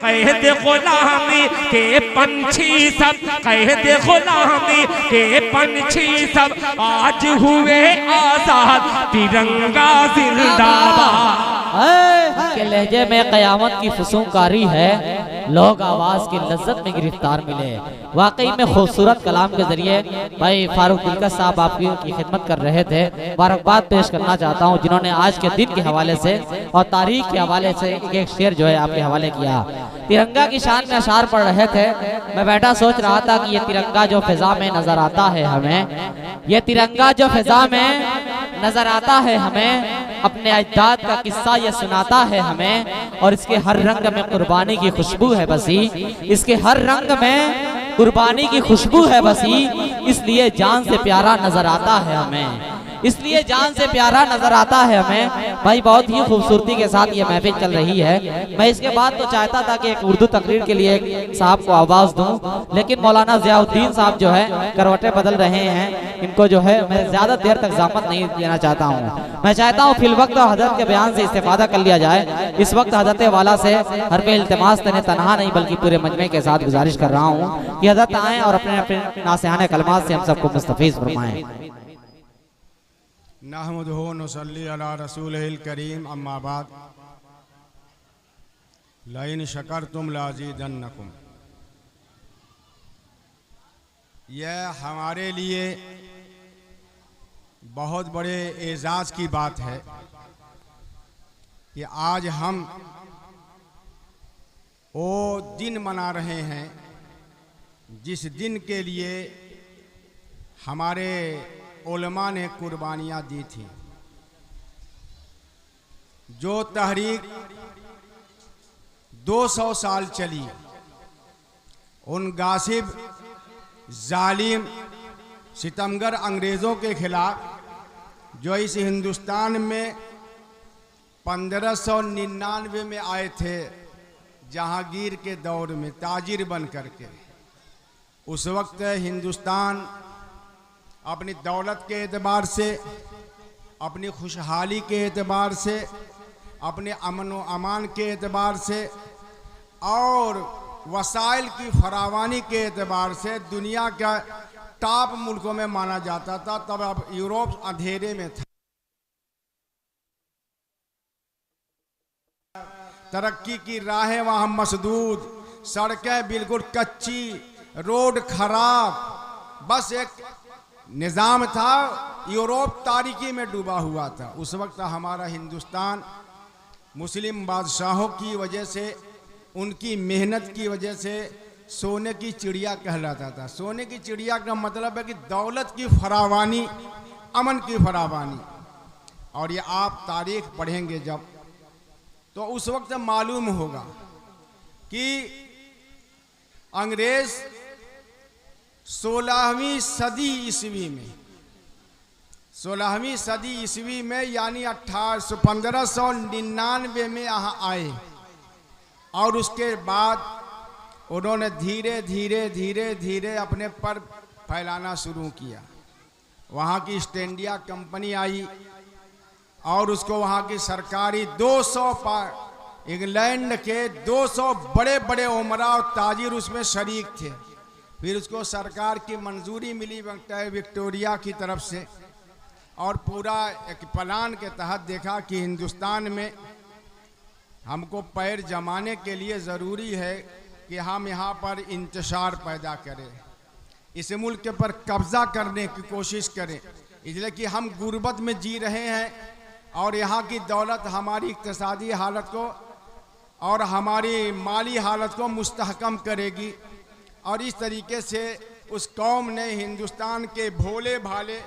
कैद गुलामी के पंछी सब, कैद गुलामी के पंछी सब आज हुए आजाद, तिरंगा जिंदाबाद। के लहजे में कयामत की फसूंकारी है, लोग आवाज की लज्जत में गिरफ्तार मिले। वाकई में खूबसूरत कलाम के जरिए भाई फारूक दिलकश साहब आपकी खिदमत कर रहे थे। मुबारकबाद पेश करना चाहता हूं जिन्होंने आज के दिन के हवाले से और तारीख के हवाले से एक शेर जो है आपके हवाले किया। तिरंगा की शान में अशार पढ़ रहे थे, मैं बैठा सोच रहा था कि ये तिरंगा जो फिजा में नजर आता है हमें, ये तिरंगा जो फिजा में नजर आता है हमें, अपने अजदाद का किस्सा ये सुनाता है हमें। और इसके हर रंग में कुर्बानी की खुशबू है बसी, इसके हर रंग में कुर्बानी की खुशबू है बसी, इसलिए जान से प्यारा नजर आता है हमें, इसलिए जान से प्यारा नजर आता है हमें। भाई बहुत ही खूबसूरती के साथ ये महफिल चल रही है। मैं इसके बाद तो चाहता था कि एक उर्दू तकरीर के लिए एक साहब को आवाज दूं, लेकिन मौलाना ज़ियाउद्दीन साहब जो है करवटें बदल रहे हैं, इनको जो है मैं ज्यादा देर तक ज़ामत नहीं देना चाहता हूँ। मैं चाहता हूँ फिल वक्त हजरत के बयान से इस्तेफादा कर लिया जाए। इस वक्त हजरत वाला से हर पे इल्तिमास तनहा नहीं बल्कि पूरे मजमे के साथ गुजारिश कर रहा हूँ कि हजरत आए और अपने अपने नासिहाने कलमात से हम सबको मुस्तफीज फरमाएं। नहमदुहु नुसल्ली अला रसूलिल करीम, अम्मा बाद, लइन शकरतुम लाज़ीदन्नकुम। यह हमारे लिए बहुत बड़े एजाज़ की बात है कि आज हम वो दिन मना रहे हैं जिस दिन के लिए हमारे उलमा ने कुर्बानियाँ दी थी। जो तहरीक 200 साल चली, उन गासिब जालिम सितमगर अंग्रेज़ों के खिलाफ जो इस हिंदुस्तान में 1599 में आए थे जहांगीर के दौर में ताजिर बन करके। उस वक्त हिंदुस्तान अपनी दौलत के एतबार से, अपनी खुशहाली के एतबार से, अपने अमन व अमान के एतबार से और वसाइल की फरावानी के एतबार से दुनिया का टॉप मुल्कों में माना जाता था। तब अब यूरोप अंधेरे में था, तरक्की की राहें वहाँ मसदूद, सड़कें बिल्कुल कच्ची, रोड खराब, बस एक निज़ाम था। यूरोप तारीकी में डूबा हुआ था। उस वक्त हमारा हिंदुस्तान मुस्लिम बादशाहों की वजह से, उनकी मेहनत की वजह से सोने की चिड़िया कहलाता था। सोने की चिड़िया का मतलब है कि दौलत की फरावानी, अमन की फरावानी। और ये आप तारीख पढ़ेंगे जब, तो उस वक्त मालूम होगा कि अंग्रेज़ 16वीं सदी ईस्वी में, 16वीं सदी ईस्वी में यानी 1599 में यहाँ आए। और उसके बाद उन्होंने धीरे धीरे धीरे धीरे अपने पर फैलाना शुरू किया। वहाँ की ईस्ट इंडिया कंपनी आई और उसको वहाँ की सरकारी 200 इंग्लैंड के 200 बड़े बड़े उमरा और ताजिर उसमें शरीक थे। फिर उसको सरकार की मंजूरी मिली विक्टोरिया की तरफ से, और पूरा एक प्लान के तहत देखा कि हिंदुस्तान में हमको पैर जमाने के लिए ज़रूरी है कि हम यहाँ पर इंतशार पैदा करें, इस मुल्क पर कब्ज़ा करने की कोशिश करें, इसलिए कि हम गुर्बत में जी रहे हैं और यहाँ की दौलत हमारी इक़्तिसादी हालत को और हमारी माली हालत को मुस्तहकम करेगी। और इस तरीके से उस कौम ने हिंदुस्तान के भोले भाले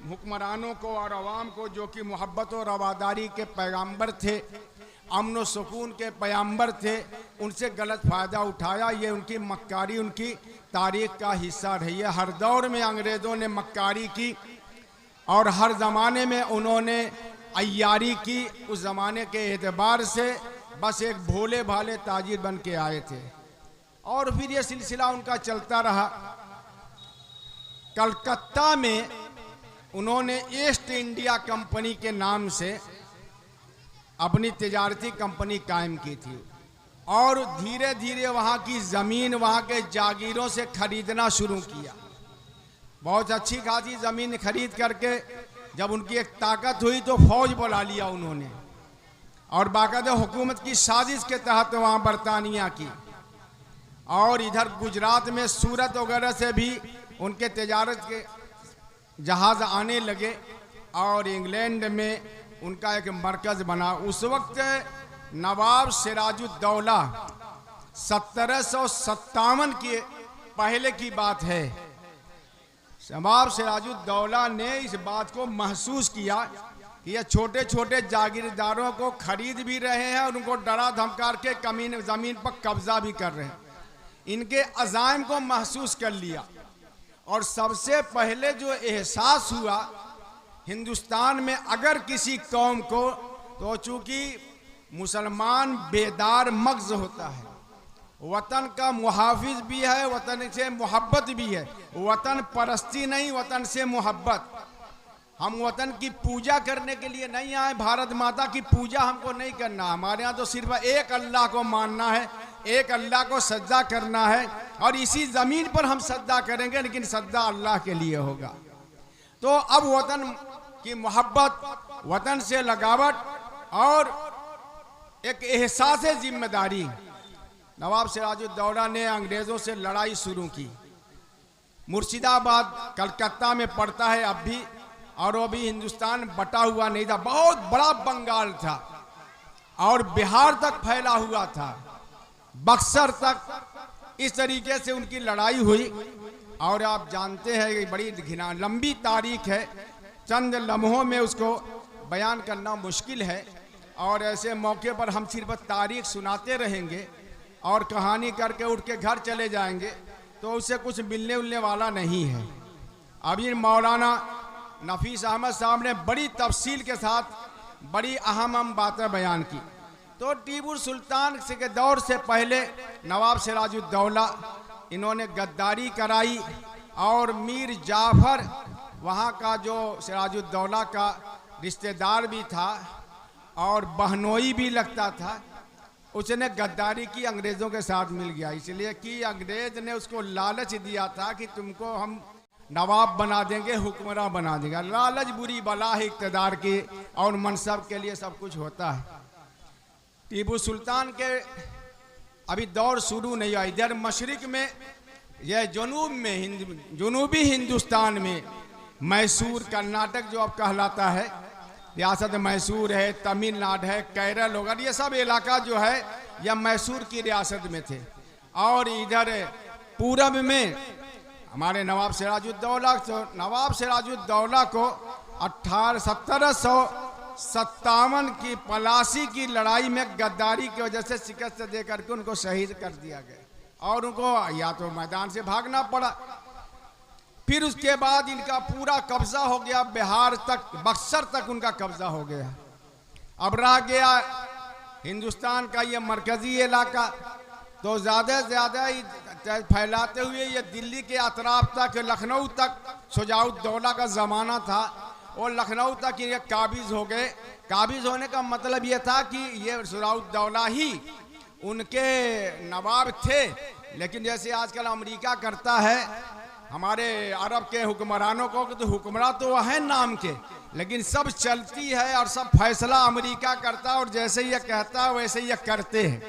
हुक्मरानों को और अवाम को, जो कि मोहब्बत और रवादारी के पैगंबर थे, अमन व सुकून के पैगंबर थे, उनसे गलत फ़ायदा उठाया। ये उनकी मक्कारी उनकी तारीख़ का हिस्सा रही है। हर दौर में अंग्रेज़ों ने मक्कारी की और हर ज़माने में उन्होंने अय्यारी की। उस ज़माने के एतबार से बस एक भोले भाले ताजिर बन के आए थे और फिर ये सिलसिला उनका चलता रहा। कलकत्ता में उन्होंने ईस्ट इंडिया कंपनी के नाम से अपनी तिजारती कंपनी कायम की थी। और धीरे धीरे वहाँ की ज़मीन वहाँ के जागीरों से खरीदना शुरू किया। बहुत अच्छी खासी ज़मीन खरीद करके जब उनकी एक ताकत हुई तो फौज बुला लिया उन्होंने, और बाकायदा हुकूमत की साजिश के तहत वहाँ बरतानिया की। और इधर गुजरात में सूरत वगैरह से भी उनके तजारत के जहाज़ आने लगे, और इंग्लैंड में उनका एक मरकज़ बना। उस वक्त नवाब सिराजुद्दौला 1757 के पहले की बात है। नवाब सिराजुद्दौला ने इस बात को महसूस किया कि ये छोटे छोटे जागीरदारों को खरीद भी रहे हैं और उनको डरा धमका के ज़मीन पर कब्जा भी कर रहे हैं। इनके अज़ाइम को महसूस कर लिया, और सबसे पहले जो एहसास हुआ हिंदुस्तान में अगर किसी कौम को, तो चूँकि मुसलमान बेदार मग़ज़ होता है, वतन का मुहाफिज भी है, वतन से मोहब्बत भी है, वतन परस्ती नहीं, वतन से मोहब्बत। हम वतन की पूजा करने के लिए नहीं आए, भारत माता की पूजा हमको नहीं करना। हमारे यहाँ तो सिर्फ एक अल्लाह को मानना है, एक अल्लाह को सज्जा करना है, और इसी ज़मीन पर हम सज्जा करेंगे, लेकिन सज्जा अल्लाह के लिए होगा। तो अब वतन की मोहब्बत, वतन से लगावट और एक एहसास जिम्मेदारी, नवाब सिराजुद्दौला ने अंग्रेज़ों से लड़ाई शुरू की। मुर्शिदाबाद कलकत्ता में पड़ता है अब भी, और वो भी हिंदुस्तान बटा हुआ नहीं था, बहुत बड़ा बंगाल था और बिहार तक फैला हुआ था, बक्सर तक। इस तरीके से उनकी लड़ाई हुई। और आप जानते हैं कि बड़ी घिना लंबी तारीख है, चंद लम्हों में उसको बयान करना मुश्किल है, और ऐसे मौके पर हम सिर्फ तारीख सुनाते रहेंगे और कहानी करके उठ के घर चले जाएंगे, तो उससे कुछ मिलने उलने वाला नहीं है। अभी मौलाना नफीस अहमद साहब ने बड़ी तफसील के साथ बड़ी अहम बातें बयान की। तो टीपू सुल्तान के दौर से पहले नवाब सिराजुद्दौला इन्होंने गद्दारी कराई, और मीर जाफ़र वहाँ का जो सिराजुद्दौला का रिश्तेदार भी था और बहनोई भी लगता था, उसने गद्दारी की, अंग्रेज़ों के साथ मिल गया। इसलिए कि अंग्रेज़ ने उसको लालच दिया था कि तुमको हम नवाब बना देंगे, हुक्मरान बना देंगे। लालच बुरी बला है इक़्तिदार की, और मनसब के लिए सब कुछ होता है। टीपू सुल्तान के अभी दौर शुरू नहीं हुआ। इधर मशरिक़ में, यह जनूब में, जनूबी हिंदुस्तान में मैसूर, कर्नाटक जो अब कहलाता है, रियासत मैसूर है, तमिलनाडु है, केरल होगा, ये सब इलाका जो है यह मैसूर की रियासत में थे। और इधर पूरब में हमारे नवाब सिराजुद्दौला को 1757 की पलासी की लड़ाई में गद्दारी की वजह से शिकस्त दे करके उनको शहीद कर दिया गया, और उनको या तो मैदान से भागना पड़ा। फिर उसके बाद इनका पूरा कब्जा हो गया, बिहार तक, बक्सर तक उनका कब्जा हो गया। अब रह गया हिंदुस्तान का ये मरकजी इलाका, तो ज़्यादा से ज़्यादा फैलाते हुए ये दिल्ली के अतराफ तक, लखनऊ तक शुजाउद्दौला का ज़माना था, और लखनऊ तक ये काबिज़ हो गए। काबिज़ होने का मतलब ये था कि ये शुजाउद्दौला ही उनके नवाब थे। लेकिन जैसे आजकल अमेरिका करता है हमारे अरब के हुक्मरानों को, तो हुक्मरान तो वह है नाम के, लेकिन सब चलती है और सब फैसला अमेरिका करता है, और जैसे ये कहता है वैसे ये करते हैं।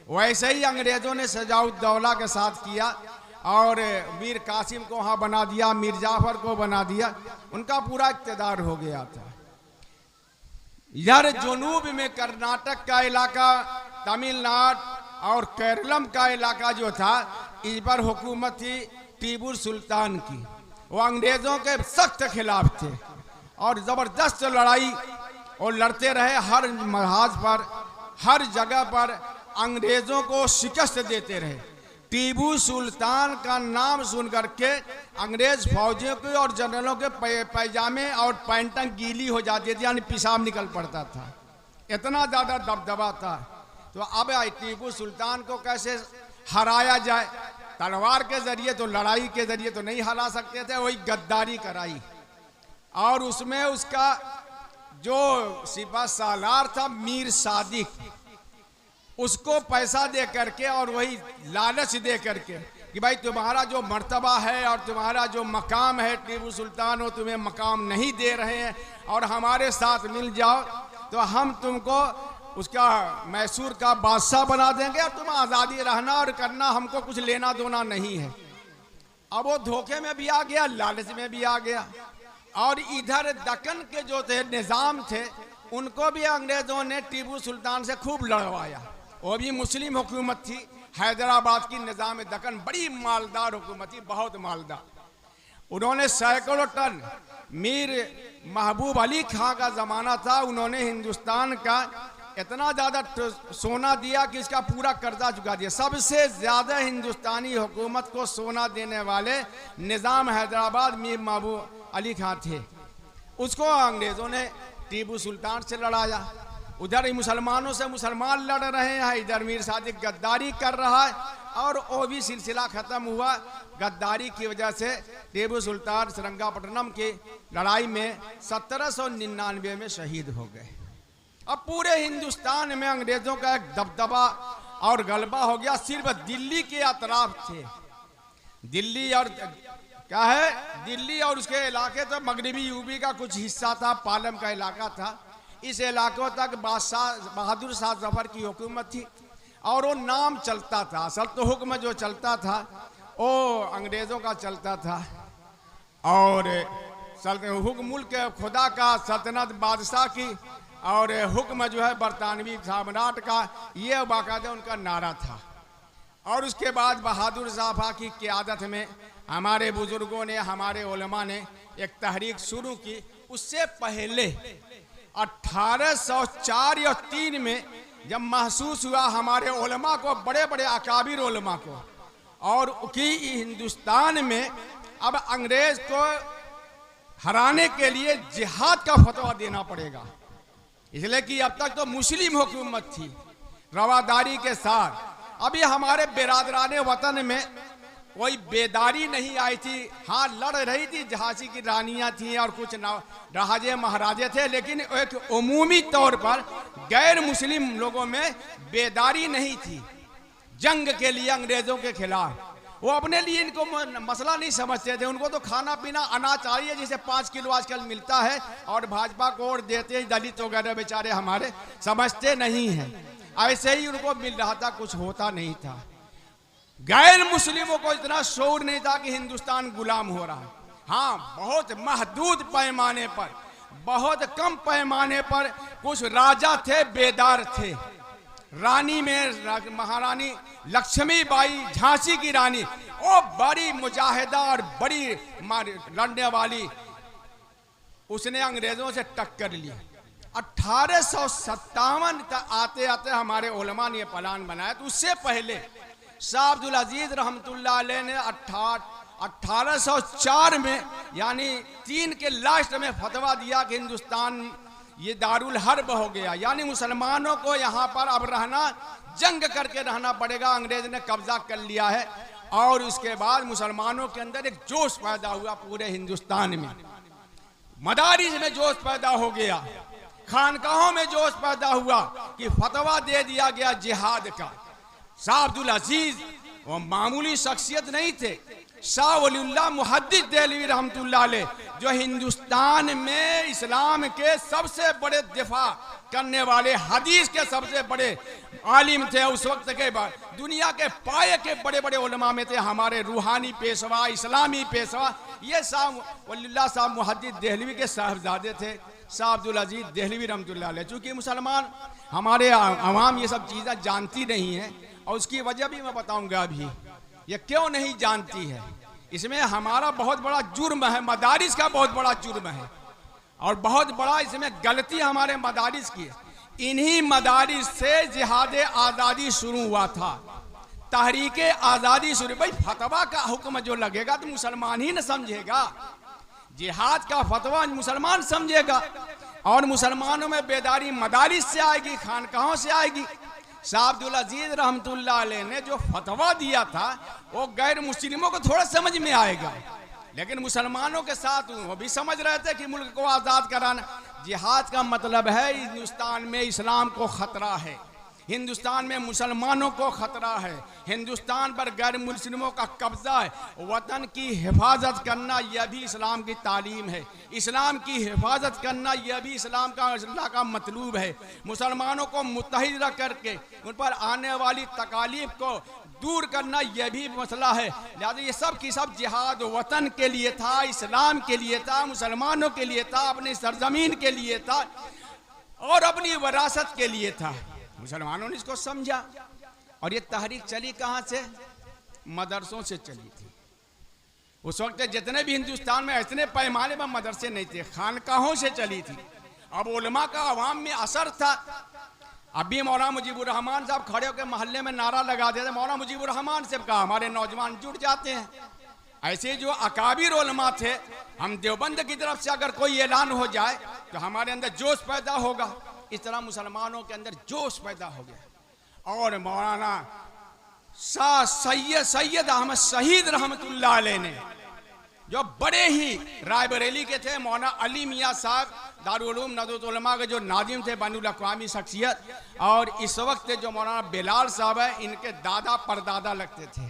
वैसे ही अंग्रेज़ों ने सिराजुद्दौला के साथ किया, और मीर कासिम को वहाँ बना दिया, मीर जाफ़र को बना दिया, उनका पूरा इक़्तिदार हो गया था। इधर जनूब में कर्नाटक का इलाका, तमिलनाडु और केरलम का इलाका जो था, इस पर हुकूमत थी टीपू सुल्तान की। वो अंग्रेज़ों के सख्त खिलाफ थे, और ज़बरदस्त लड़ाई और लड़ते रहे। हर महाज पर, हर जगह पर अंग्रेज़ों को शिकस्त देते रहे। टीपू सुल्तान का नाम सुन करके अंग्रेज़ फौजियों के और जनरलों के पैजामे और पैंटें गीली हो जाती थी, यानी पेशाब निकल पड़ता था, इतना ज़्यादा दबदबा था। तो अब टीपू सुल्तान को कैसे हराया जाए? तलवार के ज़रिए तो, लड़ाई के ज़रिए तो नहीं हरा सकते थे, वही गद्दारी कराई। और उसमें उसका जो सिपह सालार था मीर सादिक, उसको पैसा दे करके और वही लालच दे करके कि भाई तुम्हारा जो मर्तबा है और तुम्हारा जो मकाम है टीपू सुल्तान, वो तुम्हें मकाम नहीं दे रहे हैं और हमारे साथ मिल जाओ तो हम तुमको उसका मैसूर का बादशाह बना देंगे और तुम आज़ादी रहना और करना, हमको कुछ लेना देना नहीं है। अब वो धोखे में भी आ गया, लालच में भी आ गया। और इधर दक्कन के जो थे निज़ाम थे, उनको भी अंग्रेज़ों ने टीपू सुल्तान से खूब लड़वाया। वो भी मुस्लिम हुकूमत थी, हैदराबाद की निज़ाम दक्कन बड़ी मालदार हुकूमत थी, बहुत मालदार। उन्होंने सैकड़ों टन, मीर महबूब अली खां का ज़माना था, उन्होंने हिंदुस्तान का इतना ज़्यादा सोना दिया कि इसका पूरा कर्जा चुका दिया। सबसे ज़्यादा हिंदुस्तानी हुकूमत को सोना देने वाले निज़ाम हैदराबाद मीर महबूब अली खां थे। उसको अंग्रेज़ों ने टीपू सुल्तान से लड़ाया। उधर ही मुसलमानों से मुसलमान लड़ रहे हैं, इधर मीर सादिक गद्दारी कर रहा है और वो भी सिलसिला ख़त्म हुआ। गद्दारी की वजह से टीपू सुल्तान श्रीरंगपट्टनम की लड़ाई में 1799 में शहीद हो गए। अब पूरे हिंदुस्तान में अंग्रेज़ों का एक दबदबा और गलबा हो गया। सिर्फ दिल्ली के अतराफ थे, दिल्ली और क्या है, दिल्ली और उसके इलाके तो मगरबी यूपी का कुछ हिस्सा था, पालम का इलाका था। इस इलाकों तक बादशाह बहादुर शाह जफर की हुकूमत थी और वो नाम चलता था, असल तो हुक्म जो चलता था वो अंग्रेज़ों का चलता था। और हुक्म मुल्क खुदा का, सल्तनत बादशाह की, और हुक्म जो है बरतानवी सम्राट का, ये बाकायदा उनका नारा था। और उसके बाद बहादुर शाह की क़यादत में हमारे बुजुर्गों ने, हमारे उलमा ने एक तहरीक शुरू की। उससे पहले 1804 या 3 में जब महसूस हुआ हमारे उलमा को, बड़े बड़े अकाबिर उलमा को, और कि हिंदुस्तान में अब अंग्रेज को हराने के लिए जिहाद का फतवा देना पड़ेगा, इसलिए कि अब तक तो मुस्लिम हुकूमत थी रवादारी के साथ। अभी हमारे बिरादराने वतन में कोई बेदारी नहीं आई थी। हाँ, लड़ रही थी, झांसी की रानियां थी और कुछ राजे महाराजे थे, लेकिन एक उमूमी तौर पर गैर मुस्लिम लोगों में बेदारी नहीं थी जंग के लिए अंग्रेजों के खिलाफ। वो अपने लिए इनको मसला नहीं समझते थे। उनको तो खाना पीना अनाज चाहिए, जिसे 5 किलो आजकल मिलता है और भाजपा को वोट देते हैं। दलित वगैरह बेचारे हमारे समझते नहीं हैं, ऐसे ही उनको मिल रहा था, कुछ होता नहीं था। गैर मुस्लिमों को इतना शौर नहीं था कि हिंदुस्तान गुलाम हो रहा है। हाँ, बहुत महदूद पैमाने पर, बहुत कम पैमाने पर कुछ राजा थे, बेदार थे। रानी में महारानी लक्ष्मीबाई, झांसी की रानी, वो बड़ी मुजाहिदा और बड़ी लड़ने वाली, उसने अंग्रेजों से टक्कर ली। 1857 तक आते आते हमारे उलमा ने प्लान बनाया। तो उससे पहले शाह अब्दुल अजीज रहमतुल्लाह अलैह ने 1804 में, यानी 3 के लास्ट में फतवा दिया कि हिंदुस्तान ये दारुल हर्ब हो गया, यानी मुसलमानों को यहाँ पर अब रहना, जंग करके रहना पड़ेगा। अंग्रेज ने कब्जा कर लिया है। और उसके बाद मुसलमानों के अंदर एक जोश पैदा हुआ, पूरे हिंदुस्तान में मदारिस में जोश पैदा हो गया, खानकाहों में जोश पैदा हुआ कि फतवा दे दिया गया जिहाद का। शाह अब्दुल अजीज वो मामूली शख्सियत नहीं थे। शाह वलीउल्लाह मुहद्दिस देहलवी रहमतुल्लाह अलैह, जो हिंदुस्तान में इस्लाम के सबसे बड़े दिफा करने वाले, हदीस के सबसे बड़े आलिम थे उस वक्त के बाद, दुनिया के पाए के बड़े बड़े उलमा में थे। हमारे रूहानी पेशवा, इस्लामी पेशवा, ये शाह वलीउल्लाह साहब मुहद्दिस देहलवी के साहबजादे थे, शाह अब्दुल अजीज देहलवी रहमतुल्लाह अलैह। चूँकि मुसलमान, हमारे आवाम ये सब चीज़ें जानती नहीं हैं, और उसकी वजह भी मैं बताऊंगा अभी। ये क्यों नहीं जानती है, इसमें हमारा बहुत बड़ा जुर्म है, मदारिस का बहुत बड़ा जुर्म है, और बहुत बड़ा इसमें गलती हमारे मदारिस की है। इन्हीं मदारिस से जिहाद आज़ादी शुरू हुआ था, तहरीक आज़ादी शुरू। भाई, फतवा का हुक्म जो लगेगा तो मुसलमान ही न समझेगा, जिहाद का फतवा मुसलमान समझेगा, और मुसलमानों में बेदारी मदारिस से आएगी, खानकाहों से आएगी। शाह अब्दुल अजीज रहमतुल्लाह अलैह ने जो फतवा दिया था वो गैर मुस्लिमों को थोड़ा समझ में आएगा, लेकिन मुसलमानों के साथ वो भी समझ रहे थे कि मुल्क को आज़ाद कराना। जिहाद का मतलब है हिंदुस्तान में इस्लाम को खतरा है, हिंदुस्तान में मुसलमानों को खतरा है, हिंदुस्तान पर गैर मुस्लिमों का कब्जा है, वतन की हिफाजत करना यह भी इस्लाम की तालीम है, इस्लाम की हिफाजत करना यह भी इस्लाम का अल्लाह का मतलूब है। मुसलमानों को मुत्तहिद रख करके उन पर आने वाली तकालीफ को दूर करना यह भी मसला है। लिहाजा ये सब की सब जिहाद वतन के लिए था, इस्लाम के लिए था, मुसलमानों के लिए था, अपनी सरजमीन के लिए था और अपनी विरासत के लिए था। मुसलमानों ने इसको समझा और ये तहरीक चली कहाँ से? मदरसों से चली थी। उस वक्त जितने भी हिंदुस्तान में इतने पैमाने पर मदरसे नहीं थे, खानकाहों से चली थी। अब उलमा का अवाम में असर था। अभी मौलाना मुजीबुर रहमान साहब खड़े होकर मोहल्ले में नारा लगा देते, मौलाना मुजीबुर रहमान साहब का हमारे नौजवान जुट जाते हैं। ऐसे जो अकाबिर उलमा थे, हम देवबंद की तरफ से अगर कोई ऐलान हो जाए तो हमारे अंदर जोश पैदा होगा। इस तरह मुसलमानों के अंदर जोश पैदा हो गया और मौलाना सैयद अहमद शहीद रहमतुल्लाह अलैह ने, जो बड़े ही रायबरेली के थे, मौलाना अली मियाँ साहब दारुल उलूम नदवतुल उलमा के जो नाजिम थे, बैनुल अक़वामी शख्सियत, और इस वक्त जो मौलाना बिलाल साहब है, इनके दादा परदादा लगते थे।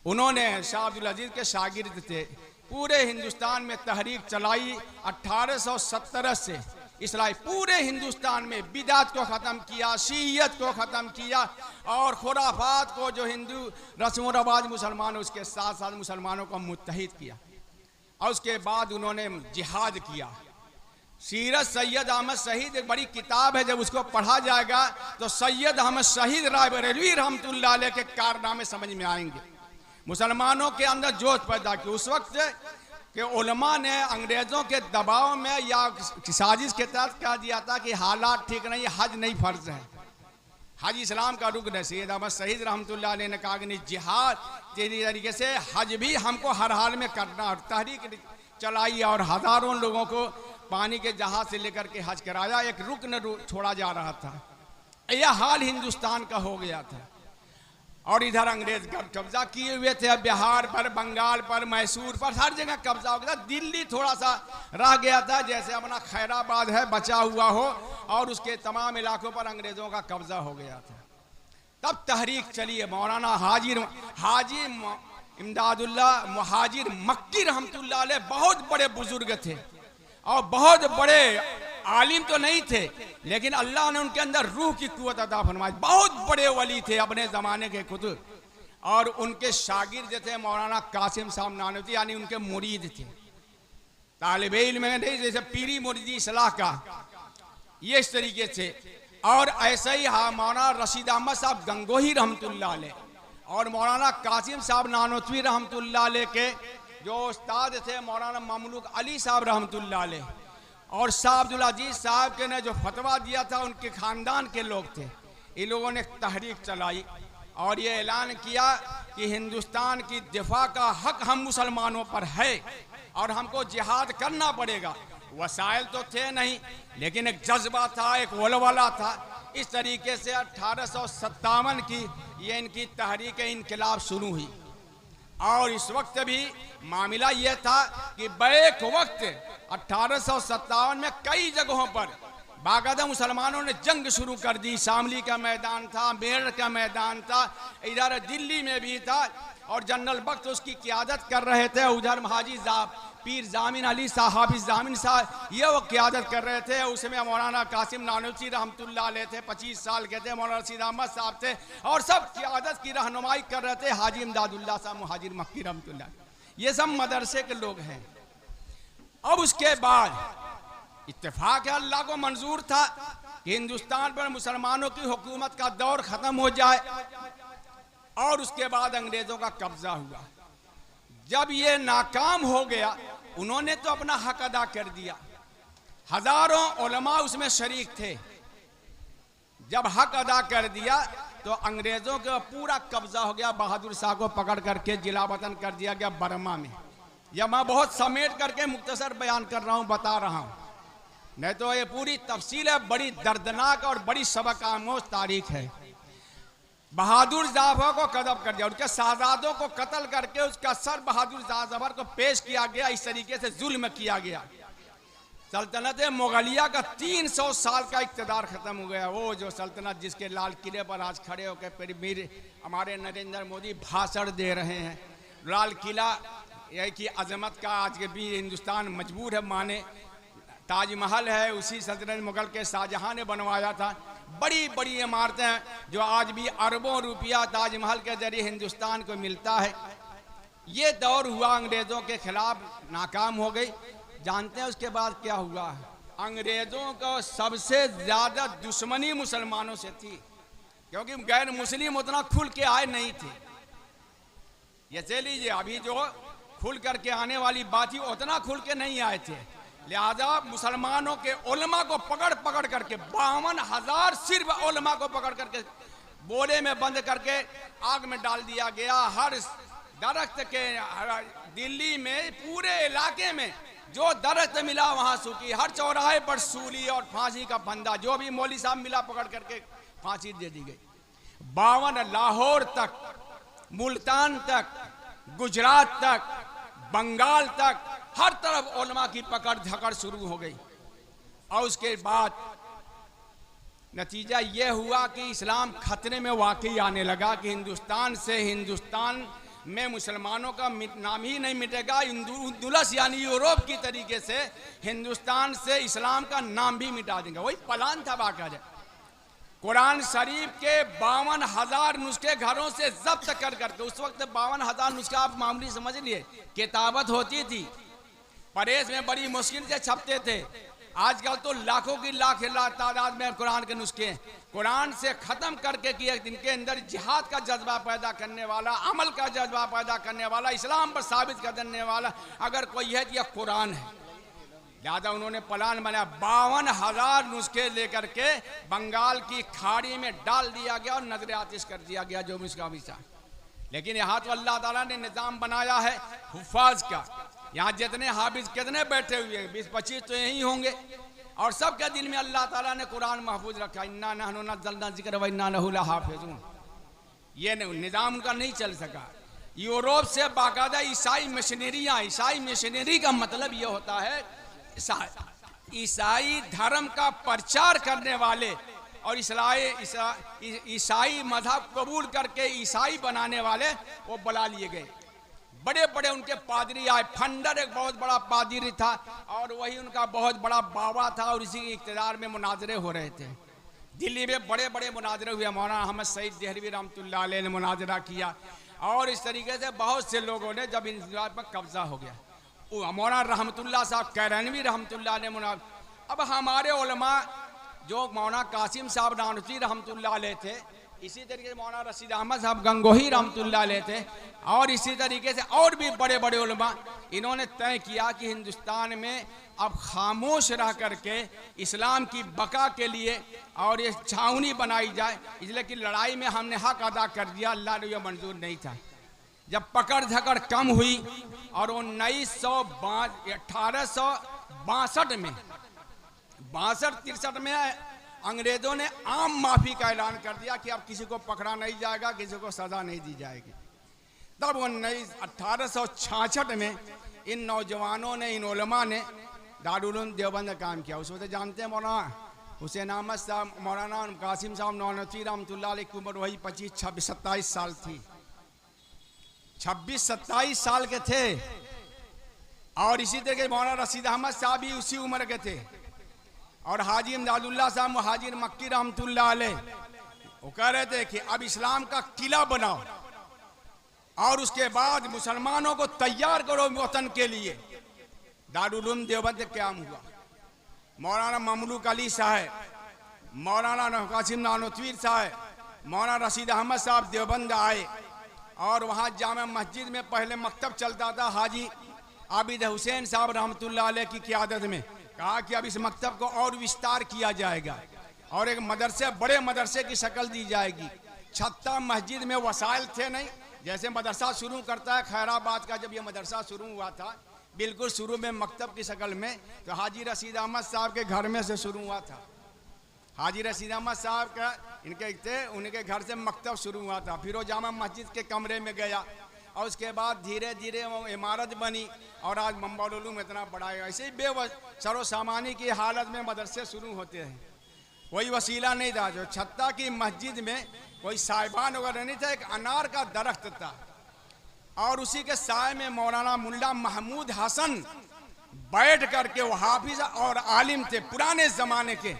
उन्होंने शाह अब्दुल अजीज के शागिर्द थे। पूरे हिंदुस्तान में तहरीक चलाई 1817 से इसराइल पूरे हिंदुस्तान में बिदात को ख़त्म किया, शीयत को ख़त्म किया और खुराफात को, जो हिंदू रस्म रवाज मुसलमान, उसके साथ साथ मुसलमानों को मुत्तहिद किया। और उसके बाद उन्होंने जिहाद किया। सीरत सैयद अहमद शहीद एक बड़ी किताब है, जब उसको पढ़ा जाएगा तो सैयद अहमद शहीद रायबरेलवी रहमतुल्लाह अलैह के कारनामे समझ में आएंगे। मुसलमानों के अंदर जोश पैदा की। उस वक्त कि उलमा ने अंग्रेज़ों के दबाव में या साजिश के तहत कह दिया था कि हालात ठीक नहीं, हज नहीं फ़र्ज है, हज इस्लाम का रुकन है। सैयद अहमद शहीद रहमतुल्लाह अलैह ने कहा कि नहीं, जिहाद तेरी तरीके से हज भी हमको हर हाल में करना। और तहरीक चलाई और हज़ारों लोगों को पानी के जहाज से लेकर के हज कराया। एक रुकन छोड़ा जा रहा था। यह हाल हिंदुस्तान का हो गया था। और इधर अंग्रेज कब्जा किए हुए थे, बिहार पर, बंगाल पर, मैसूर पर, हर जगह कब्जा हो गया था। दिल्ली थोड़ा सा रह गया था, जैसे अपना खैराबाद है बचा हुआ हो, और उसके तमाम इलाकों पर अंग्रेजों का कब्जा हो गया था। तब तहरीक चली है। मौलाना हाजी इमदादुल्लाह मुहाजिर मक्की रहमतुल्लाह अलैह बहुत बड़े बुजुर्ग थे और बहुत बड़े आलिम तो नहीं थे, लेकिन अल्लाह ने उनके अंदर रूह की कुव्वत अता फरमाई। बहुत बड़े वली थे अपने ज़माने के कुतुब। और उनके शागिर्द थे मौलाना कासिम साहब नानवी, यानी उनके मुरीद थे। तालिबे इल्म में नहीं, जैसे पीरी मुरीदी सलाह का, ये इस तरीके से। और ऐसे ही मौलाना रशीद अहमद साहब गंगोही रहमतुल्लाह अलैह और मौलाना कासिम साहब नानवी रहमतुल्लाह अलैह के जो उस्ताद थे मौलाना ममलूक अली साहब रहमतुल्लाह अलैह और शाह अब्दुल अजीज साहब के ने जो फतवा दिया था, उनके ख़ानदान के लोग थे। इन लोगों ने तहरीक चलाई और ये ऐलान किया कि हिंदुस्तान की दिफा का हक हम मुसलमानों पर है और हमको जिहाद करना पड़ेगा। वसाइल तो थे नहीं, लेकिन एक जज्बा था, एक वलवला था। इस तरीके से 1857 की ये इनकी तहरीक इनकलाब शुरू हुई। और इस वक्त भी मामला यह था कि बैक वक्त 1857 में कई जगहों पर बाकायदा मुसलमानों ने जंग शुरू कर दी। शामली का मैदान था, मेरठ का मैदान था, इधर दिल्ली में भी था और जनरल बख्त उसकी क़ियादत कर रहे थे। उधर हाजी पीर जामिन अली साहब, हाफिज जामिन साहब, ये वो क़ियादत कर रहे थे। उसमें मौलाना कासिम नानवी रहमतुल्लाह अलैह थे, 25 साल के थे। मौलाना रशीद अहमद साहब थे और सब क़ियादत की रहनुमाई कर रहे थे हाजी इमदादुल्लाह साहब मुहाजिर मक्की रहमतुल्लाह। ये सब मदरसे के लोग हैं। अब उसके बाद इत्तेफाक है, अल्लाह को मंजूर था कि हिंदुस्तान पर मुसलमानों की हुकूमत का दौर ख़त्म हो जाए और उसके बाद अंग्रेज़ों का कब्जा हुआ। जब ये नाकाम हो गया, उन्होंने तो अपना हक अदा कर दिया। हजारों उलमा उसमें शरीक थे। जब हक अदा कर दिया तो अंग्रेज़ों का पूरा कब्जा हो गया। बहादुर शाह को पकड़ करके जिला वतन कर दिया गया बर्मा में। यह मैं बहुत समेट करके मुख्तसर बयान कर रहा हूँ, बता रहा हूँ, नहीं तो ये पूरी तफसील है। बड़ी दर्दनाक और बड़ी सबक आमोज तारीख है। बहादुर जाफर को कदम कर दिया, उनके शहजादों को कत्ल करके उसका सर बहादुर जाफर को पेश किया गया। इस तरीके से जुल्म किया गया। सल्तनत मुगलिया का 300 साल का इक़्तिदार ख़त्म हो गया। वो जो सल्तनत जिसके लाल किले पर आज खड़े होकर फिर मीर हमारे नरेंद्र मोदी भाषण दे रहे हैं, लाल किला यह की अजमत का आज भी हिंदुस्तान मजबूर है माने। ताजमहल है, उसी सल्तनत मुगल के शाहजहां ने बनवाया था। बड़ी बड़ी इमारतें हैं जो आज भी अरबों रुपया ताजमहल के जरिए हिंदुस्तान को मिलता है। ये दौर हुआ अंग्रेज़ों के खिलाफ, नाकाम हो गई। जानते हैं उसके बाद क्या हुआ? अंग्रेज़ों को सबसे ज़्यादा दुश्मनी मुसलमानों से थी, क्योंकि गैर मुस्लिम उतना खुल के आए नहीं थे। ये चल लीजिए, अभी जो खुल करके आने वाली बात ही उतना खुल के नहीं आए थे। लिहाजा मुसलमानों के उलमा को पकड़ पकड़ करके 52,000 सिर्फ उलमा को पकड़ करके बोरे में बंद करके आग में डाल दिया गया। हर दरख्त के दिल्ली में पूरे इलाके में जो दरख्त मिला वहां सूखी, हर चौराहे पर सूली और फांसी का फंदा, जो भी मौली साहब मिला पकड़ करके फांसी दे दी गई। 52 लाहौर तक, मुल्तान तक, गुजरात तक, बंगाल तक, हर तरफ उलमा की पकड़ धकड़ शुरू हो गई। और उसके बाद नतीजा यह हुआ कि इस्लाम खतरे में वाकई आने लगा कि हिंदुस्तान में मुसलमानों का नाम ही नहीं मिटेगा। इंदुलस यानी यूरोप की तरीके से हिंदुस्तान से इस्लाम का नाम भी मिटा देंगे। वही प्लान था बाकायदा। कुरान शरीफ के 52,000 नुस्खे घरों से जब्त कर करके, उस वक्त 52,000 नुस्खे आप मामूली समझ लिए, किताबत होती थी, प्रेस में बड़ी मुश्किल से छपते थे। आजकल तो लाखों की लाख तादाद में कुरान के नुस्खे, कुरान से ख़त्म करके कि इनके अंदर जिहाद का जज्बा पैदा करने वाला, अमल का जज्बा पैदा करने वाला, इस्लाम पर साबित कर देने वाला अगर कोई है तो यह कुरान है। लिहाजा उन्होंने प्लान बनाया, 52,000 नुस्खे लेकर के बंगाल की खाड़ी में डाल दिया गया और नजर आतिश कर दिया गया जो मुस्का मिसा। लेकिन यहाँ तो अल्लाह ताला ने निज़ाम बनाया है हुफ़ाज का। यहाँ जितने हाफिज कितने बैठे हुए हैं, 20-25 तो यही होंगे, और सबके दिल में अल्लाह ताला ने कुरान महफूज रखा। इन्ना नहनु नज़्ज़लना ज़िक्र व इन्ना लहू लहाफ़िज़ून। ये निज़ाम उनका नहीं चल सका। यूरोप से बाकायदा ईसाई मिशनरियाँ, ईसाई मिशनरी का मतलब ये होता है ईसाई धर्म का प्रचार करने वाले और ईसाई मजहब कबूल करके ईसाई बनाने वाले वो बुला लिए गए। बड़े बड़े उनके पादरी आए। फंडर एक बहुत बड़ा पादरी था और वही उनका बहुत बड़ा बाबा था, और इसी के इक़्तिदार में मुनाजरे हो रहे थे। दिल्ली में बड़े बड़े मुनाजरे हुए। मौलाना अहमद सईद देहलवी रहमतुल्लाह अलैह ने मुनाजरा किया, और इस तरीके से बहुत से लोगों ने, जब इन पर कब्जा हो गया, मौलाना रहमतुल्लाह साहब कैरानवी रहमतुल्लाह ने अब हमारे उलमा जो मौलाना कासिम साहब नानवी रहमतुल्लाह अलैह थे, इसी तरीके से मौलाना रशीद अहमद साहब गंगोही रहमतुल्लाह अलैह थे, और इसी तरीके से और भी बड़े बड़े उलमा, इन्होंने तय किया कि हिंदुस्तान में अब खामोश रह करके इस्लाम की बका के लिए और ये छावनी बनाई जाए, इसलिए कि लड़ाई में हमने हक अदा कर दिया, अल्लाह ने यह मंजूर नहीं था। जब पकड़ धकड़ कम हुई और 1862 में 62-63 में अंग्रेजों ने आम माफी का ऐलान कर दिया कि अब किसी को पकड़ा नहीं जाएगा, किसी को सजा नहीं दी जाएगी। तब 1866 में इन नौजवानों ने, इन उलमा ने दारुल उलूम देवबंद काम किया। उस वक्त जानते हैं मौलाना हुसैन अहमद साहब, मौलाना कासिम साहब नानवी रहमतुल्लाह अलैह की उम्र वही 25-26-27 साल थी। 26-27 साल के थे। और इसी तरह के मौलाना रशीद अहमद साहब भी उसी उम्र के थे। और हाजी इमदादुल्लाह साहब मुहाजिर मक्की रहमतुल्लाह अलैह वो कह रहे थे कि अब इस्लाम का किला बनाओ और उसके बाद मुसलमानों को तैयार करो वतन के लिए। दारुल उलूम देवबंद क़याम हुआ। मौलाना ममलूक अली साहब, मौलाना कासिम नानवी साहब, मौलाना रशीद अहमद साहब देवबंद आए, और वहाँ जामा मस्जिद में पहले मकतब चलता था हाजी आबिद हुसैन साहब रहमतुल्लाह अलैह की क़यादत में। कहा कि अब इस मकतब को और विस्तार किया जाएगा और एक मदरसे, बड़े मदरसे की शक्ल दी जाएगी। छत्ता मस्जिद में वसाइल थे नहीं, जैसे मदरसा शुरू करता है खैराबाद का, जब ये मदरसा शुरू हुआ था बिल्कुल शुरू में मकतब की शक्ल में, तो हाजी रशीद अहमद साहब के घर में से शुरू हुआ था। हाजी रशीद अहमद साहब का इनके थे, उनके घर से मकतब शुरू हुआ था। फिर वो जामा मस्जिद के कमरे में गया और उसके बाद धीरे धीरे वो इमारत बनी और आज मंबाडोलू में इतना बड़ा है। ऐसे ही सरोसामानी की हालत में मदरसे शुरू होते हैं, कोई वसीला नहीं था। जो छत्ता की मस्जिद में कोई साहिबान वगैरह नहीं था, एक अनार का दरख्त था और उसी के साय में मौलाना मुल्ला महमूद हसन बैठ करके वो हाफिज और आलिम थे पुराने ज़माने के,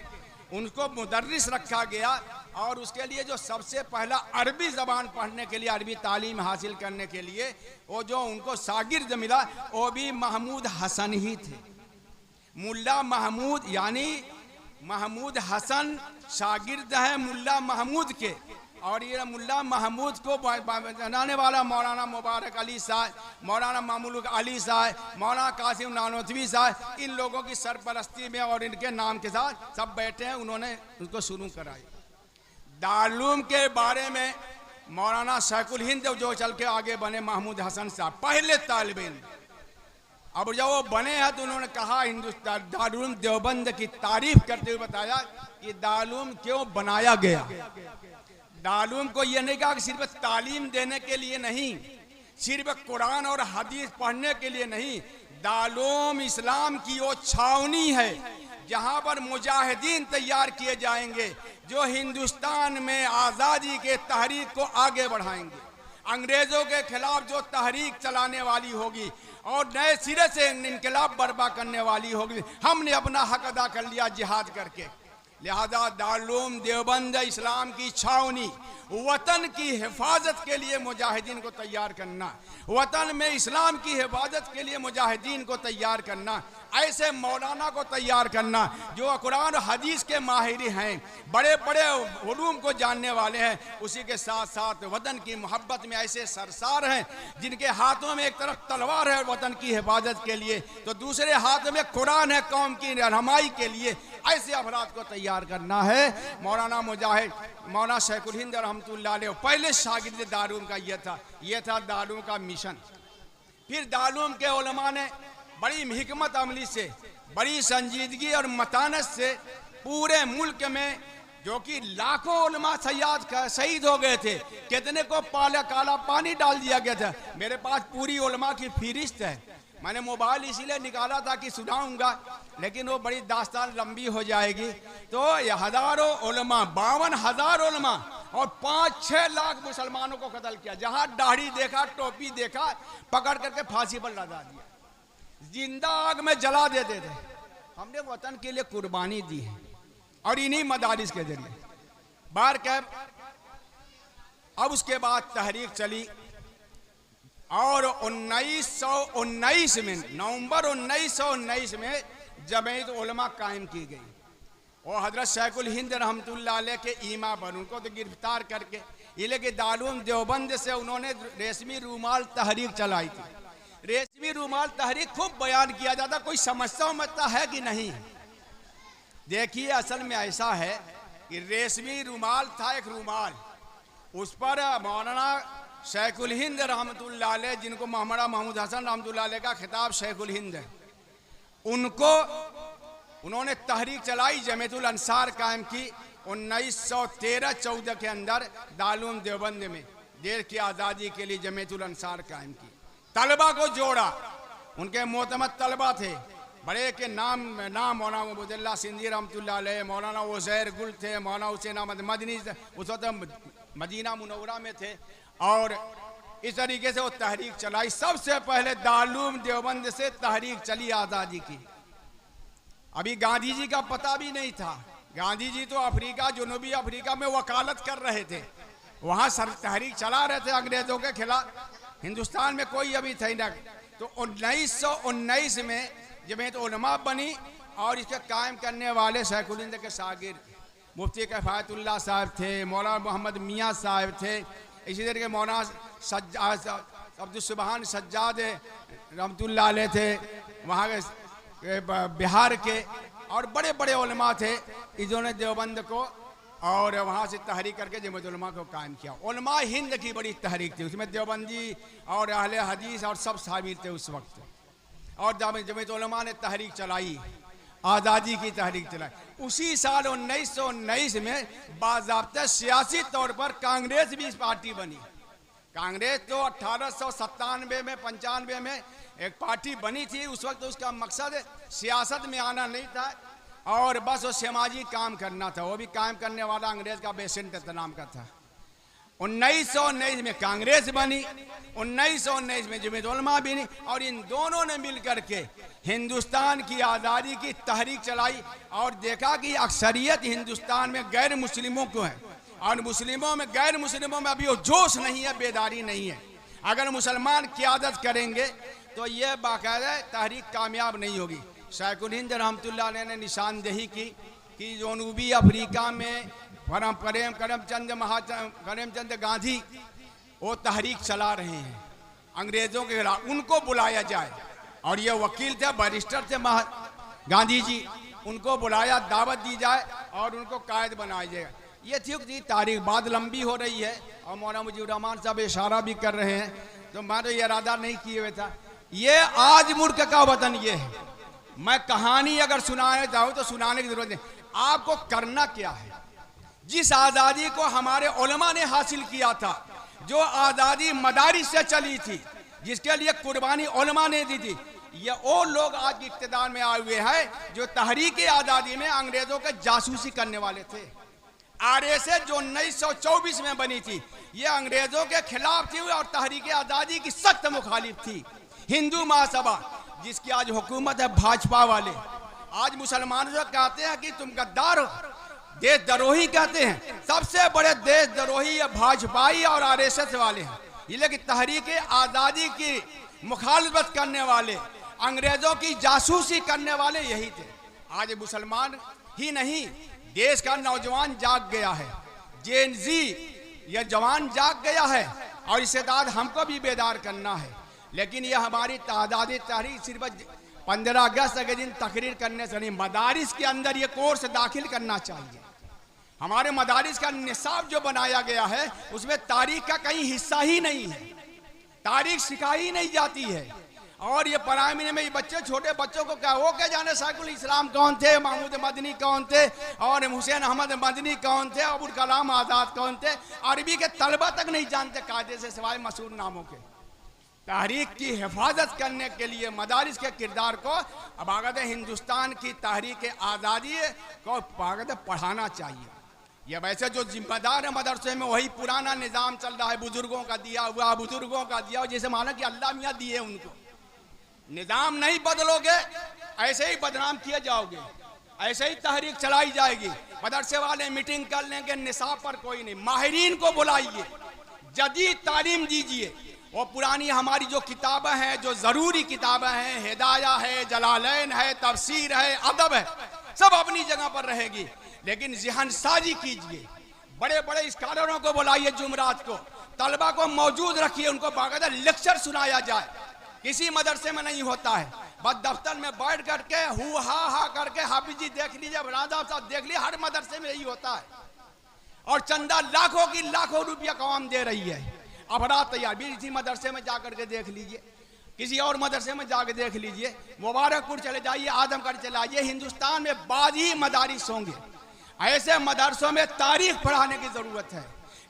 उनको मुदर्रिस रखा गया और उसके लिए जो सबसे पहला अरबी ज़बान पढ़ने के लिए, अरबी तालीम हासिल करने के लिए वो जो उनको शागिर्द मिला वो भी महमूद हसन ही थे। मुल्ला महमूद यानी महमूद हसन शागिर्द है मुल्ला महमूद के, और ये मुल्ला महमूद को बनाने वाला मौलाना मुबारक अली साहब, मौलाना मामूल अली साहब, मौलाना कासिम नानोतवी साहब, इन लोगों की सरपरस्ती में और इनके नाम के साथ सब बैठे हैं, उन्होंने उनको शुरू कराई। दारूम के बारे में मौलाना शेखुल हिंद जो चल के आगे बने महमूद हसन साहब पहले तालिब इल्म, अब जब वो बने हैं तो उन्होंने कहा हिंदुस्तान दारूम देवबंद की तारीफ करते हुए बताया कि दारूम क्यों बनाया गया। दारूम को ये नहीं कहा कि सिर्फ तालीम देने के लिए नहीं, सिर्फ कुरान और हदीस पढ़ने के लिए नहीं, दारूम इस्लाम की वो छावनी है जहाँ पर मुजाहिदीन तैयार किए जाएंगे जो हिंदुस्तान में आज़ादी के तहरीक को आगे बढ़ाएंगे, अंग्रेज़ों के खिलाफ जो तहरीक चलाने वाली होगी और नए सिरे से इनकलाब बर्पा करने वाली होगी। हमने अपना हक अदा कर लिया जिहाद करके, लिहाजा दारूम देवबंद इस्लाम की छावनी, वतन की हिफाजत के लिए मुजाहिदीन को तैयार करना, वतन में इस्लाम की हिफाजत के लिए मुजाहिदीन को तैयार करना, ऐसे मौलाना को तैयार करना जो कुरान और हदीस के माहिर हैं, बड़े बड़े उलूम को जानने वाले हैं, उसी के साथ साथ वतन की मोहब्बत में ऐसे सरसार हैं जिनके हाथों में एक तरफ तलवार है वतन की हिफाजत के लिए तो दूसरे हाथ में कुरान है कौम की रहनुमाई के लिए, ऐसे अफराद को तैयार करना है। मौलाना मुजाहिद मौलाना शेखुल हिंद रहमतुल्लाह अलैह पहले शागिर्द दारूम का ये था दारूम का मिशन। फिर दारूम के उलमा ने बड़ी हिकमत अमली से, बड़ी संजीदगी और मतानत से पूरे मुल्क में जो कि लाखों उलमा शहीद हो गए थे, कितने को काला पानी डाल दिया गया था। मेरे पास पूरी उलमा की फहरिस्त है, मैंने मोबाइल इसीलिए निकाला था कि सुनाऊंगा, लेकिन वो बड़ी दास्तान लंबी हो जाएगी। तो ये हज़ारों उलमा, 52,000 उलमा और 5-6 लाख मुसलमानों को कत्ल किया। जहाँ दाढ़ी देखा, टोपी देखा, पकड़ करके फांसी पर लगा दिया, जिंदा आग में जला देते थे। हमने वतन के लिए कुर्बानी दी है और इन्हीं मदारिस के जरिए बार कैब। अब उसके बाद तहरीक चली और 1919 में, नवंबर 1919 में जमीयत उलमा कायम की गई और हजरत शेखुल हिंद रहमतुल्लाह अलैह के इमाम उनको तो गिरफ्तार करके ये लेके दारूम देवबंद से उन्होंने रेशमी रूमाल तहरीक चलाई थी। रेशमी रूमाल तहरीक खूब बयान किया जाता, कोई समझता है कि नहीं। देखिए असल में ऐसा है कि रेशमी रूमाल था, एक रूमाल, उस पर मौलाना शेखुल हिंद रहमतुल्लाह अलैह, जिनको मौलाना महमूद हसन रहमतुल्लाह अलैह का खिताब शेखुल हिंद है, उनको उन्होंने तहरीक चलाई, जमीयतुल अंसार कायम की 1913-14 के अंदर दारूम देवबंद में देश की आज़ादी के लिए जमीयतुल अंसार कायम की। तलबा को जोड़ा, उनके मोतमद तलबा थे, बड़े के नाम मौलाना अबूदुल्लाह सिंधी रहमतुल्लाह अलैह, मौलाना उज़ैर गुल थे, मौलाना हुसैन अहमद मदनी उस वक्त मदीना मुनव्वरा में थे। और इस तरीके से वो तहरीक चलाई। सबसे पहले दारूम देवबंद से तहरीक चली आज़ादी की। अभी गांधी जी का पता भी नहीं था, गांधी जी तो अफ्रीका, जनूबी अफ्रीका में वकालत कर रहे थे, वहाँ सर तहरीक चला रहे थे अंग्रेज़ों के खिलाफ। हिंदुस्तान में कोई अभी थे ना। तो 1919 में जमीयत उलमा बनी और इसके कायम करने वाले शेखुल हिंद के शागिर्द मुफ्ती किफ़ायतुल्लाह साहब थे, मौलाना मोहम्मद मियाँ साहब थे, इसी तरीके मौलाना अब्दुस्सुबहान सज्जाद रहमतुल्लाह अलैह थे वहाँ के बिहार के, और बड़े बड़े उलमा थे इन्होंने देवबंद को और वहाँ से तहरीक करके जमीयत उलमा को कायम किया। उलमा हिंद की बड़ी तहरीक थी, उसमें देवबंदी और अहले हदीस और सब शामिल थे उस वक्त। और जमीयत उलमा ने तहरीक चलाई, आज़ादी की तहरीक चलाई। उसी साल 1919 में बाज़ाब्ता सियासी तौर पर कांग्रेस भी इस पार्टी बनी। कांग्रेस तो 1897 में 95 में एक पार्टी बनी थी, उस वक्त उसका मकसद सियासत में आना नहीं था और बस वो सामाजिक काम करना था। वो भी काम करने वाला अंग्रेज का बेसेंट नाम का था। 1919 में कांग्रेस बनी, 1919 में जमीयत उलमा बनी और इन दोनों ने मिलकर के हिंदुस्तान की आज़ादी की तहरीक चलाई और देखा कि अक्सरियत हिंदुस्तान में गैर मुस्लिमों को है और मुस्लिमों में गैर मुस्लिमों में अभी वो जोश नहीं है, बेदारी नहीं है। अगर मुसलमान क़यादत करेंगे तो ये बाकायदा तहरीक कामयाब नहीं होगी। शेखुल हिंद रहमतुल्लाह अलैह ने निशानदेही की कि जनूबी अफ्रीका में करमचंद गांधी वो तहरीक चला रहे हैं अंग्रेज़ों के खिलाफ, उनको बुलाया जाए। और ये वकील थे, बैरिस्टर थे गांधी जी, उनको बुलाया, दावत दी जाए और उनको कायद बनाया जाएगा। ये थी तारीख। बात लंबी हो रही है और मौलाना मुजीबुर रहमान साहब इशारा भी कर रहे हैं, तो मैं तो ये इरादा नहीं किए हुए था। ये आज मुल्क का वतन ये है। मैं कहानी अगर सुनाना चाहूँ तो सुनाने की जरूरत नहीं। आपको करना क्या है? जिस आज़ादी को हमारे उलमा ने हासिल किया था, जो आज़ादी मदारिस से चली थी, जिसके लिए कुर्बानी उलमा ने दी थी, ये वो लोग आज इक़्तिदार में आए हुए हैं जो तहरीक आज़ादी में अंग्रेज़ों के जासूसी करने वाले थे। RSS जो 1924 में बनी थी, ये अंग्रेज़ों के खिलाफ थी और तहरीक आज़ादी की सख्त मुखालिफ थी। हिंदू महासभा जिसकी आज हुकूमत है भाजपा वाले, आज मुसलमानों से कहते हैं कि तुम गद्दार हो, देशद्रोही कहते हैं। सबसे बड़े देशद्रोही ये भाजपाई और RSS वाले हैं। ये लेकिन तहरीक आज़ादी की मुखालफत करने वाले, अंग्रेज़ों की जासूसी करने वाले यही थे। आज मुसलमान ही नहीं, देश का नौजवान जाग गया है। जेन जी यह जवान जाग गया है और इससे बाद हमको भी बेदार करना है। लेकिन यह हमारी तादादी तहरीक सिर्फ 15 अगस्त के दिन तकरीर करने से नहीं, मदारिस के अंदर ये कोर्स दाखिल करना चाहिए। हमारे मदारिस का निसाब जो बनाया गया है उसमें तारीख का कहीं हिस्सा ही नहीं है, तारीख सिखाई नहीं जाती है। और ये प्राइमरी में बच्चे, छोटे बच्चों को क्या वो क्या जाने साइकुल इस्लाम कौन थे, महमूद मदनी कौन थे और हुसैन अहमद मदनी कौन थे, अबुल कलाम आज़ाद कौन थे। अरबी के तलबा तक नहीं जानते कायदे से सिवाय मशहूर नामों के। तहरीक की हिफाजत करने के लिए मदारिस के किरदार को अब आगत हिंदुस्तान की तहरीक आज़ादी को आगत पढ़ाना चाहिए। ये वैसे जो जिम्मेदार है मदरसे में वही पुराना निज़ाम चल रहा है, बुजुर्गों का दिया हुआ, बुजुर्गों का दिया हुआ, जैसे माना कि अल्लाह मियाँ दिए उनको। निज़ाम नहीं बदलोगे ऐसे ही बदनाम किए जाओगे, ऐसे ही तहरीक चलाई जाएगी। मदरसे वाले मीटिंग कर लेंगे, निसाब पर कोई नहीं। माहिरीन को बुलाइए, जदीद तालीम दीजिए। वो पुरानी हमारी जो किताबें हैं, जो ज़रूरी किताबें हैं, हिदाया है, जलालैन है, तफसीर है, अदब है, सब अपनी जगह पर रहेगी। लेकिन ज़हन साजी कीजिए, बड़े बड़े स्कॉलरों को बुलाइए, जुमरात को तलबा को मौजूद रखिए, उनको बाकायदा लेक्चर सुनाया जाए। किसी मदरसे में नहीं होता है, बस दफ्तर में बैठ करके हु हा करके हाफिज जी देख लीजिए, राजा साहब देख लीजिए, हर मदरसे में यही होता है। और चंदा लाखों की लाखों रुपया कौम दे रही है। अफराद तैयार भी इसी मदरसे में जा करके देख लीजिए, किसी और मदरसे में जाकर देख लीजिए, मुबारकपुर चले जाइए, आजमगढ़ चले आइए, हिंदुस्तान में बाद ही मदारिस होंगे। ऐसे मदरसों में तारीख पढ़ाने की ज़रूरत है,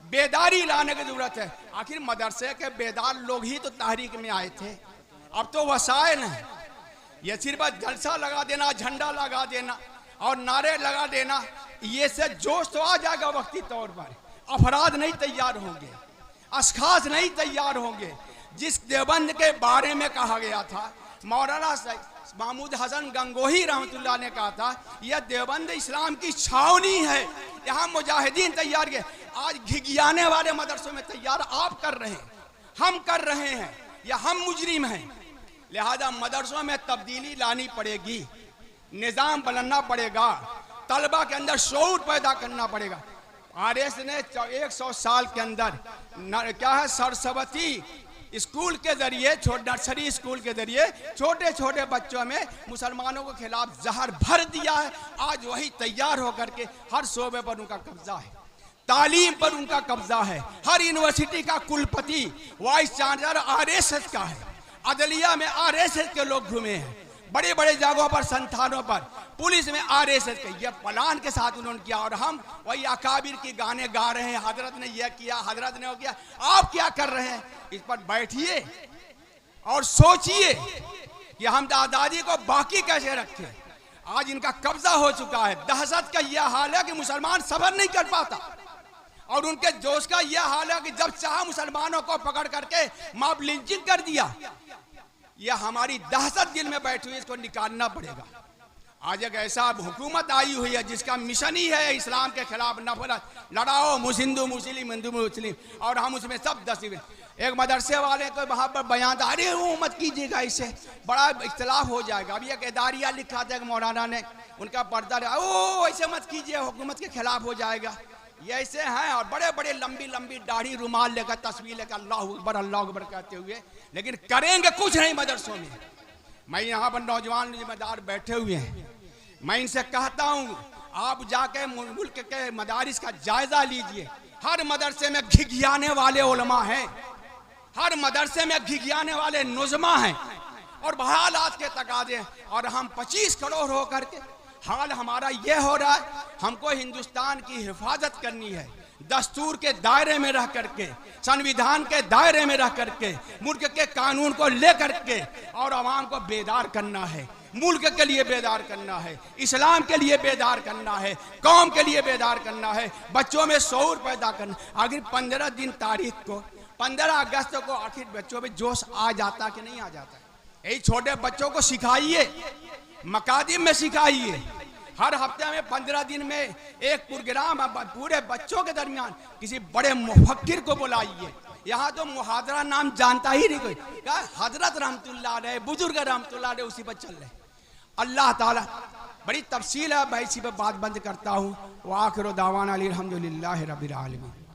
बेदारी लाने की ज़रूरत है। आखिर मदरसे के बेदार लोग ही तो तहरीक में आए थे। अब तो वसाइल हैं, ये सिर्फ जलसा लगा देना, झंडा लगा देना और नारे लगा देना, ये से जोश तो आ जाएगा वक्ती तौर पर। अफराद नहीं तैयार होंगे, अशखास नहीं तैयार होंगे। जिस देवबंद के बारे में कहा गया था, मौलाना महमूद हसन गंगोही रहमतुल्लाह ने कहा था, यह देवबंद इस्लाम की छावनी है, यहाँ मुजाहिदीन तैयार किए। आज घिघियाने वाले मदरसों में तैयार आप कर रहे हैं, हम कर रहे हैं, या हम मुजरिम हैं। लिहाजा मदरसों में तब्दीली लानी पड़ेगी, निज़ाम बनना पड़ेगा, तलबा के अंदर शऊर पैदा करना पड़ेगा। RSS ने 100 साल के अंदर क्या है, सरस्वती स्कूल के जरिए, नर्सरी स्कूल के जरिए छोटे छोटे बच्चों में मुसलमानों के खिलाफ जहर भर दिया है। आज वही तैयार होकर के हर शोबे पर उनका कब्जा है, तालीम पर उनका कब्जा है। हर यूनिवर्सिटी का कुलपति, वाइस चांसलर RSS का है, अदलिया में RSS के लोग घूमे हैं, बड़े बड़े जगहों पर, संस्थानों पर, पुलिस में RSS के ये प्लान के साथ उन्होंने किया। और हम वही अकाबिर के गाने गा रहे हैं, हजरत ने यह किया, हजरत ने वो किया। आप क्या कर रहे हैं? इस पर बैठिए और सोचिए कि हम दादाजी को बाकी कैसे रखें। आज इनका कब्जा हो चुका है। दहशत का यह हाल है कि मुसलमान सब्र नहीं कर पाता, और उनके जोश का यह हाल है कि जब चाहा मुसलमानों को पकड़ करके मॉब लिंचिंग कर दिया। यह हमारी दहशत दिल में बैठी हुई, इसको निकालना पड़ेगा। आज एक ऐसा हुकूमत आई हुई है जिसका मिशन ही है इस्लाम के खिलाफ नफरत, लड़ाओ हिंदू मुस्लिम, और हम उसमें सब दस। एक मदरसे वाले को वहाँ पर बयान था, अरे वो मत कीजिएगा, इससे बड़ा इख्तलाफ हो जाएगा। अभी एक इदारिया लिखा था मौलाना ने, उनका पर्दा रहा, ओ ऐसे मत कीजिए, हुकूमत के खिलाफ हो जाएगा। ये ऐसे हैं, और बड़े बड़े लंबी लंबी दाढ़ी, रुमाल लेकर, तस्वीर लेकर अल्लाह अकबर कहते हुए, लेकिन करेंगे कुछ नहीं मदरसों में। मैं यहाँ पर नौजवान जिम्मेदार बैठे हुए हैं, मैं इनसे कहता हूँ आप जाके मुल्क के मदारिस का जायजा लीजिए। हर मदरसे में घिघियाने वाले उलमा हैं, हर मदरसे में घिघियाने वाले नुज़मा हैं, और बहालात के तकाजे। और हम 25 करोड़ हो करके हाल हमारा यह हो रहा है। हमको हिंदुस्तान की हिफाजत करनी है, दस्तूर के दायरे में रह करके, संविधान के दायरे में रह करके, मुल्क के कानून को लेकर के, और आवाम को बेदार करना है, मुल्क के लिए बेदार करना है, इस्लाम के लिए बेदार करना है, कौम के लिए बेदार करना है, बच्चों में शऊर पैदा करना। आखिर 15 दिन तारीख को, 15 अगस्त को आखिर बच्चों में जोश आ जाता कि नहीं आ जाता? यही छोटे बच्चों को सिखाइए, मकादिम में सिखाइए। हर हफ्ते में 15 दिन में एक प्रोग्राम पूरे बच्चों के दरमियान किसी बड़े मुफक्किर को बुलाइए। यहाँ तो मुहादरा नाम जानता ही नहीं कोई। क्या हजरत रहमतुल्लाह अलैह, बुजुर्ग रहमतुल्लाह अलैह, उसी पर चल रहे। अल्लाह ताला बड़ी तफसील है, मैं इसी पर बात बंद करता हूँ। व आखिर दावाना अल्हम्दुलिल्लाहि रब्बिल आलमीन।